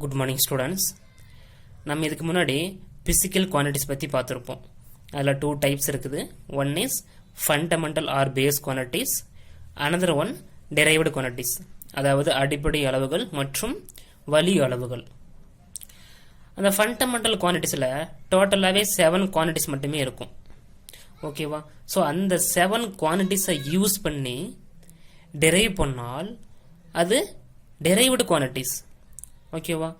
Good morning students. நம்ம இதுக்கு முன்னாடி பிசிக்கல் குவான்டிட்டிஸ் பற்றி பார்த்துருப்போம். அதில் 2 டைப்ஸ் இருக்குது. One is fundamental or base quantities, another one derived quantities, அதாவது அடிப்படை அளவுகள் மற்றும் வழி அளவுகள். அந்த ஃபண்டமெண்டல் குவான்டிட்டிஸில் டோட்டலாகவே 7 குவான்டிட்டிஸ் மட்டுமே இருக்கும். ஓகேவா? ஸோ அந்த 7 குவான்டிட்டிஸை யூஸ் பண்ணி டெரைவ் பண்ணால் அது டெரைவ்டு குவான்டிட்டிஸ். ஓகேவா?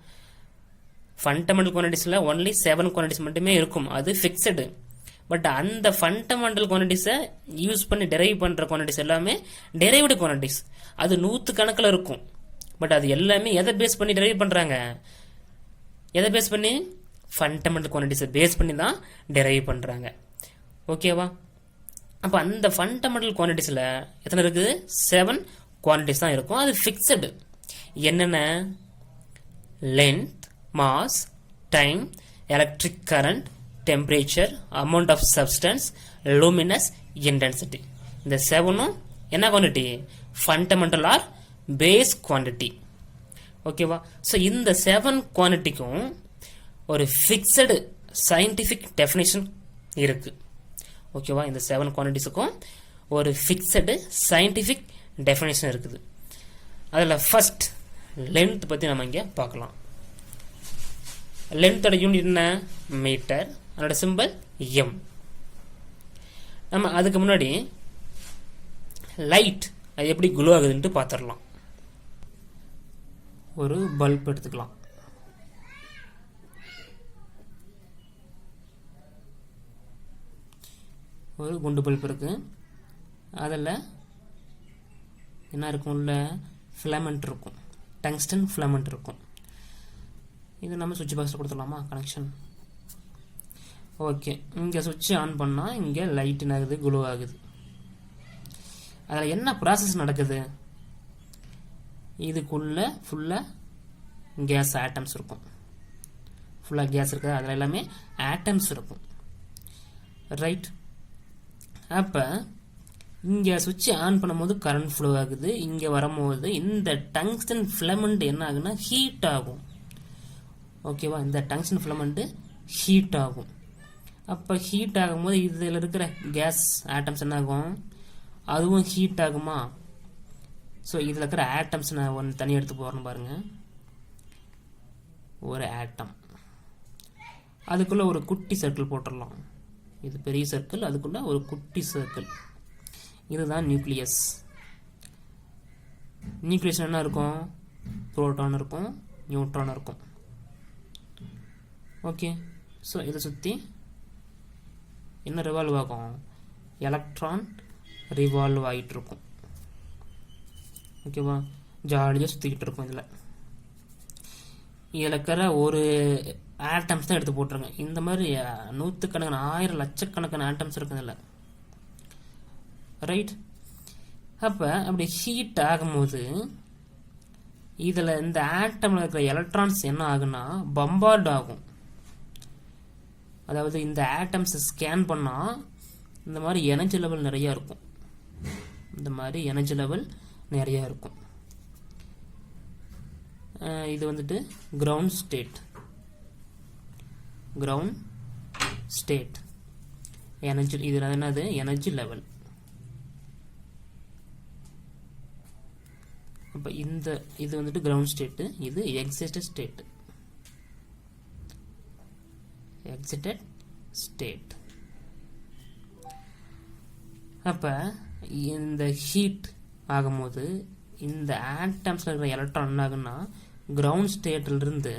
ஃபண்டமெண்டல் குவான்டிட்டிஸில் ஒன்லி 7 குவான்டிட்டிஸ் மட்டுமே இருக்கும், அது ஃபிக்ஸடு. பட் அந்த ஃபண்டமெண்டல் குவான்டிட்டிஸை யூஸ் பண்ணி டெரைவ் பண்ணுற குவான்டிட்டிஸ் எல்லாமே டெரைவ்டு குவான்டிட்டிஸ். அது 100 கணக்கில் இருக்கும். பட் அது எல்லாமே எதை பேஸ் பண்ணி டெரைவ் பண்ணுறாங்க? எதை பேஸ் பண்ணி? ஃபண்டமெண்டல் குவான்டிட்டிஸை பேஸ் பண்ணி தான் டெரைவ் பண்ணுறாங்க. ஓகேவா? அப்போ அந்த ஃபண்டமெண்டல் குவான்டிட்டிஸில் எத்தனை இருக்குது? 7 குவான்டிட்டிஸ் தான் இருக்கும். அது ஃபிக்ஸடு. என்னென்ன? Length, mass, time, electric current, temperature, amount of substance, luminous, intensity. இந்த 7ம் என்ன quantity? Fundamental or base quantity. ஓகேவா? ஸோ இந்த 7 குவான்டிட்டிக்கும் ஒரு ஃபிக்ஸடு சயின்டிஃபிக் டெஃபினிஷன் இருக்கு. ஓகேவா? இந்த 7 குவான்டிட்டிஸுக்கும் ஒரு ஃபிக்ஸடு சயின்டிஃபிக் டெஃபினிஷன் இருக்குது. அதில் ஃபர்ஸ்ட் லென்த் பற்றி நம்ம இங்கே பார்க்கலாம். லென்த்தோட யூனிட் என்ன? மீட்டர். அதோட சிம்பிள் எம். நம்ம அதுக்கு முன்னாடி லைட் அது எப்படி குளோ ஆகுதுன்ட்டு பார்த்துடலாம். ஒரு பல்ப் எடுத்துக்கலாம். ஒரு குண்டு பல்ப் இருக்கு. அதில் என்ன இருக்கும்? உள்ள ஃபிலமெண்ட் இருக்கும், டங்ஸ்டன் ஃபிலமெண்ட் இருக்கும். இது நம்ம சுவிட்ச் பாக்ஸில் கொடுத்துடலாமா? கனெக்ஷன். ஓகே, இங்கே சுவிட்ச் ஆன் பண்ணால் இங்கே லைட் என்ன ஆகுது? குளோ ஆகுது. அதில் என்ன ப்ராசஸ் நடக்குது? இதுக்குள்ளே ஃபுல்லாக கேஸ் ஆட்டம்ஸ் இருக்கும். ஃபுல்லாக கேஸ் இருக்குது. அதில் எல்லாமே ஆட்டம்ஸ் இருக்கும். ரைட்? அப்போ இங்கே சுவிட்ச் ஆன் பண்ணும்போது கரண்ட் ஃப்ளோ ஆகுது. இங்கே வரும்போது இந்த டங்ஸ்டன் ஃபிலமெண்ட் என்ன ஆகுன்னா ஹீட் ஆகும். ஓகேவா? இந்த டங்ஸ்டன் ஃபிலமெண்ட் ஹீட் ஆகும். அப்போ ஹீட் ஆகும்போது இதில் இருக்கிற கேஸ் ஆட்டம்ஸ் என்ன ஆகும்? அதுவும் ஹீட் ஆகுமா? ஸோ இதில் இருக்கிற ஆட்டம்ஸ் நான் ஒன்று தனி எடுத்து போகிறேன்னு பாருங்கள். ஒரு ஆட்டம், அதுக்குள்ளே ஒரு குட்டி சர்க்கிள் போட்டுடலாம். இது பெரிய சர்க்கிள், அதுக்குள்ளே ஒரு குட்டி சர்க்கிள். இதுதான் நியூக்ளியஸ். நியூக்ளியஸ் என்ன இருக்கும்? புரோட்டான் இருக்கும், நியூட்ரான் இருக்கும். ஓகே, ஸோ இதை சுற்றி என்ன ரிவால்வ் ஆகும்? எலக்ட்ரான் ரிவால்வ் ஆகிட்டு இருக்கும். ஓகேவா? ஜாலியாக சுற்றிக்கிட்டு இருக்கும். இதில் இருக்கிற ஒரு ஆட்டம்ஸ் தான் எடுத்து போட்டுருங்க. இந்த மாதிரி 100கணக்கான 1000 லட்சக்கணக்கான ஆட்டம்ஸ் இருக்குது இதில். ரைட்? அப்போ அப்படி ஹீட் ஆகும்போது இதில் இந்த ஆட்டமில் இருக்கிற எலக்ட்ரான்ஸ் என்ன ஆகுன்னா பம்பார்ட் ஆகும். அதாவது இந்த ஆட்டம்ஸை ஸ்கேன் பண்ணால் இந்த மாதிரி எனர்ஜி லெவல் நிறையா இருக்கும். இந்த மாதிரி எனர்ஜி லெவல் நிறையா இருக்கும். இது வந்துட்டு ground state. Ground state energy. இது என்னது? Energy level. அப்போ இது வந்துட்டு கிரவுண்ட் ஸ்டேட்டு. இது எக்ஸிட்டட் ஸ்டேட். Existed state. அப்போ இந்த ஹீட் ஆகும்போது இந்த ஆட்டம்ஸில் இருக்கிற எலக்ட்ரான் என்ன ஆகுன்னா கிரவுண்ட் ஸ்டேட்டிலிருந்து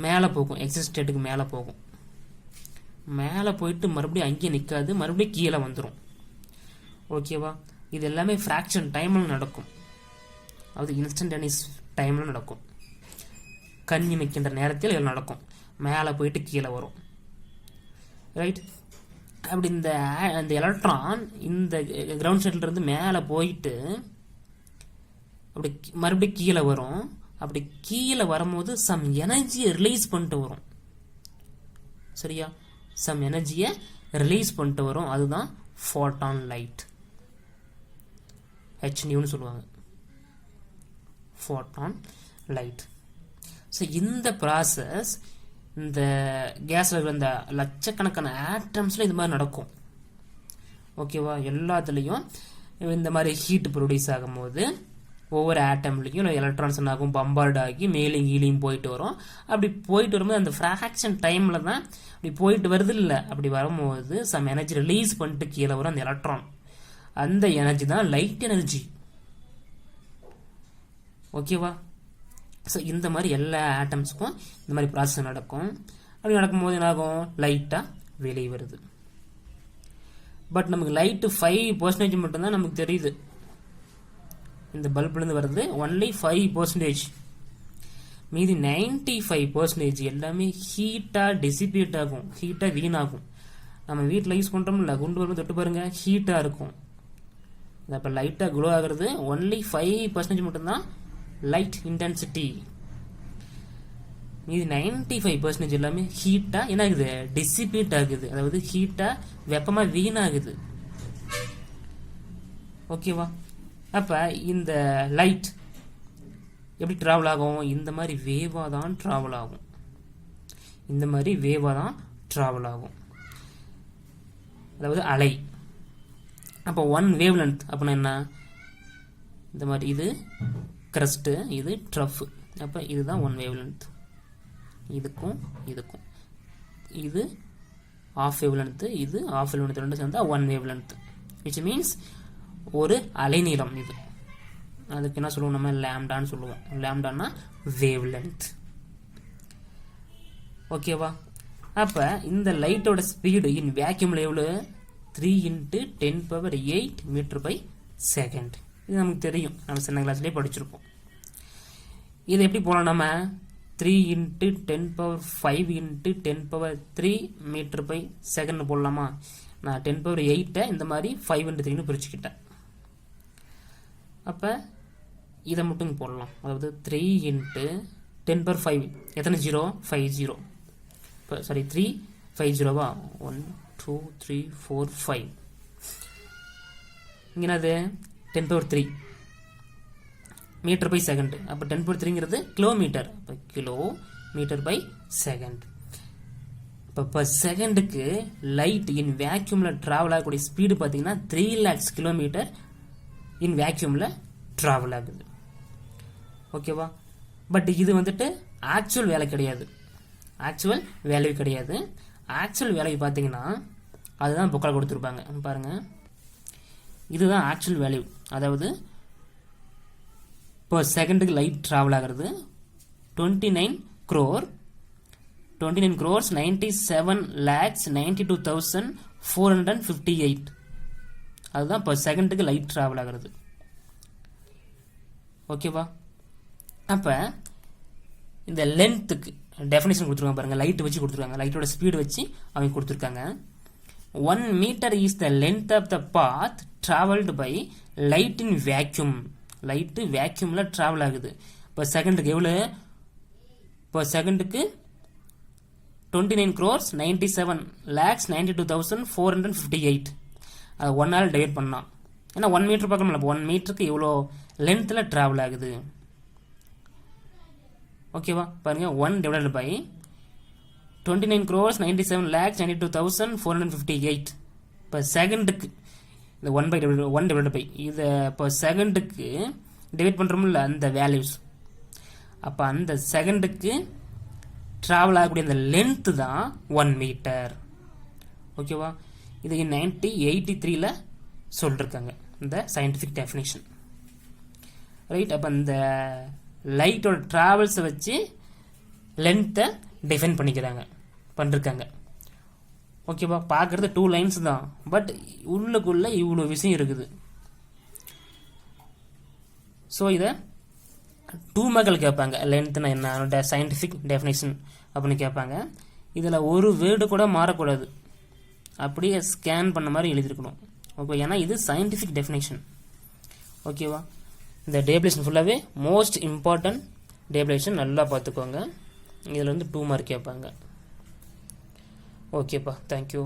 மேலே போகும், எக்ஸிட் ஸ்டேட்டுக்கு மேலே போகும். மேலே போயிட்டு மறுபடியும் அங்கேயே நிற்காது, மறுபடியும் கீழே வந்துடும். ஓகேவா? இது எல்லாமே ஃப்ராக்ஷன் டைமில் நடக்கும். அது இன்ஸ்டன்டேனியஸ் டைமில் நடக்கும். கண் இமைக்கின்ற நேரத்தில் இது நடக்கும். மேலே போயிட்டு கீழே வரும். ரைட்? அப்படி இந்த எலக்ட்ரான் இந்த கிரவுண்ட் ஸ்டேட்லேருந்து மேலே போயிட்டு அப்படி மறுபடியும் கீழே வரும். அப்படி கீழே வரும்போது சம் எனர்ஜியை ரிலீஸ் பண்ணிட்டு வரும். சரியா? சம் எனர்ஜியை ரிலீஸ் பண்ணிட்டு வரும். அதுதான் ஃபோட்டான் லைட். ஹெச்னியூன்னு சொல்லுவாங்க. Photon light. ஸோ இந்த ப்ராசஸ் இந்த கேஸில் இருக்கிற இந்த லட்சக்கணக்கான ஆட்டம்ஸில் இது மாதிரி நடக்கும். ஓகேவா? எல்லாத்துலேயும் இந்த மாதிரி ஹீட் ப்ரொடியூஸ் ஆகும்போது ஒவ்வொரு ஆட்டம்லேயும் எலக்ட்ரான்ஸ் ஆகும் பம்பார்ட் ஆகி மேலேயும் கீழேயும் போயிட்டு வரும். அப்படி போயிட்டு வரும்போது அந்த ஃப்ராக்ஷன் டைமில் தான் அப்படி போயிட்டு வருது இல்லை, அப்படி வரும்போது சம் எனர்ஜி ரிலீஸ் பண்ணிட்டு கீழே வரும் அந்த எலக்ட்ரான். அந்த எனர்ஜி தான் லைட் எனர்ஜி. ஓகேவா? ஸோ இந்த மாதிரி எல்லா ஆட்டம்ஸுக்கும் இந்த மாதிரி ப்ராசஸ் நடக்கும். அப்படி நடக்கும்போது என்ன ஆகும்? லைட்டாக வெளியே வருது. பட் நமக்கு லைட்டு 5% மட்டும்தான் நமக்கு தெரியுது. இந்த பல்ப்லேருந்து வருது ஒன்லி 5%. மீதி 95% எல்லாமே ஹீட்டாக டெசிபேட் ஆகும், ஹீட்டாக வீணாகும். நம்ம வீட்டில் யூஸ் பண்ணுறோம்ல, குண்டு வரும்போது தொட்டு பாருங்க, ஹீட்டாக இருக்கும். அப்போ லைட்டாக க்ளோ ஆகிறது ஒன்லி 5% மட்டும்தான் லைட் இன்டென்சிட்டி. மீதி 95% எல்லாமே ஹீட்டாக என்ன ஆகுது? டிசிபேட் ஆகுது. அதாவது ஹீட்டாக வெப்பமாக வீணாகுது. ஓகேவா? அப்போ இந்த லைட் எப்படி ட்ராவல் ஆகும்? இந்த மாதிரி வேவாக தான் ட்ராவல் ஆகும். இந்த மாதிரி வேவாக தான் ட்ராவல் ஆகும். அதாவது அலை. அப்போ 1 வேவ் லென்த் அப்படின்னா என்ன? இந்த மாதிரி இது கிரஸ்ட்டு, இது ட்ரஃப். அப்போ இதுதான் 1 வேவ் லென்த். இதுக்கும் இதுக்கும் இது ஆஃப் வேவ் லென்த், இது ஆஃப் வேவ் லென்த், ரெண்டு சேர்ந்தா 1 வேவ் லென்த். விச் மீன்ஸ் ஒரு அலைநீளம். இது அதுக்கு என்ன சொல்லுவோம்? நம்ம லாம்டான்னு சொல்லுவோம். லாம்டான்னா வேவ் லென்த். ஓகேவா? அப்போ இந்த லைட்டோட ஸ்பீடு இன் வேக்யூமில் எவ்வளோ? 3 × 10⁸ மீட்டர்/செகண்ட். இது நமக்கு தெரியும், நம்ம சின்ன கிளாஸ்லேயே படிச்சிருப்போம். இது எப்படி போகலாம்? நம்ம 3 × 10⁵ × 10⁻³ மீட்டர்/செகண்ட் போடலாமா? நான் 10⁸ இந்த மாதிரி 5 × 3ன்னு பிரிச்சுக்கிட்டேன். அப்போ இதை மட்டும் போடலாம். அதாவது 3 × 10⁵ எத்தனை 0? 5 0. இப்போ சாரி 3 5 0வா? 1 2 3 4 5. இங்கே என்னது? 10⁻³ மீட்டர்/செகண்ட். அப்போ 10⁻³ கிலோமீட்டர். அப்போ கிலோமீட்டர்/செகண்ட். இப்போ பர் செகண்டுக்கு லைட் இன் வேக்யூமில் ட்ராவல் ஆகக்கூடிய ஸ்பீடு பார்த்தீங்கன்னா 3 lakhs கிலோமீட்டர் இன் வேக்யூமில் ட்ராவல் ஆகுது. ஓகேவா? பட் இது வந்துட்டு ஆக்சுவல் வேலை கிடையாது. ஆக்சுவல் வேல்யூ கிடையாது. ஆக்சுவல் வேல்யூ பார்த்தீங்கன்னா அதுதான் புக்கில் கொடுத்துருப்பாங்க பாருங்கள். இதுதான் ஆக்சுவல் வேல்யூ. அதாவது பர் செகண்டுக்கு லைட் ட்ராவல் ஆகிறது 29 crores 97,92,458. அதுதான் பர் செகண்டுக்கு லைட் ட்ராவல் ஆகிறது. ஓகேவா? அப்போ இந்த லென்த்துக்கு டெஃபினேஷன் கொடுத்துருக்காங்க பாருங்கள். லைட் வச்சு கொடுத்துருக்காங்க, லைட்டோட ஸ்பீடு வச்சு அவங்க கொடுத்துருக்காங்க. 1 meter is the length of the path traveled by light in vacuum. Light வேக்யூமில் ட்ராவல் ஆகுது. இப்போ செகண்டுக்கு எவ்வளோ? இப்போ செகண்டுக்கு 29 crores 97,92,458. அது 1 டிவைட் பண்ணலாம். ஏன்னா 1 மீட்டர் பார்க்கணும்ல. 1 மீட்டருக்கு இவ்வளோ லென்த்தில் ட்ராவல் ஆகுது. ஓகேவா? பாருங்க 1 divided by 29 crores 97,92,458. இப்போ செகண்டுக்கு இந்த 1 divided by இதை இப்போ செகண்டுக்கு டிவைட் பண்ணுறோம்ல அந்த வேல்யூஸ். அப்போ அந்த செகண்டுக்கு ட்ராவல் ஆகக்கூடிய அந்த லென்த்து தான் 1 மீட்டர். ஓகேவா? இது 1983 சொல்லிருக்காங்க இந்த சயின்டிஃபிக் டெஃபினேஷன். ரைட்? அப்போ இந்த லைட்டோட ட்ராவல்ஸை வச்சு லென்த்தை டிஃபைன் பண்ணியிருக்காங்க. ஓகேவா? பார்க்குறது 2 lines தான், பட் உள்ளுக்குள்ளே இவ்வளோ விஷயம் இருக்குது. ஸோ இதை 2 மார்க்கில் கேட்பாங்க. லென்த்னா என்ன, சயின்டிஃபிக் டெஃபினேஷன் அப்படின்னு கேட்பாங்க. இதில் ஒரு வேர்டு கூட மாறக்கூடாது, அப்படியே ஸ்கேன் பண்ண மாதிரி எழுதிருக்கணும். ஓகே? ஏன்னா இது சயின்டிஃபிக் டெஃபினேஷன். ஓகேவா? இந்த டேபிளேஷன் ஃபுல்லாகவே மோஸ்ட் இம்பார்ட்டன்ட் டேபிளேஷன், நல்லா பார்த்துக்கோங்க. இதில் வந்து 2 மார்க் கேட்பாங்க. ஓகேப்பா, தேங்க்யூ.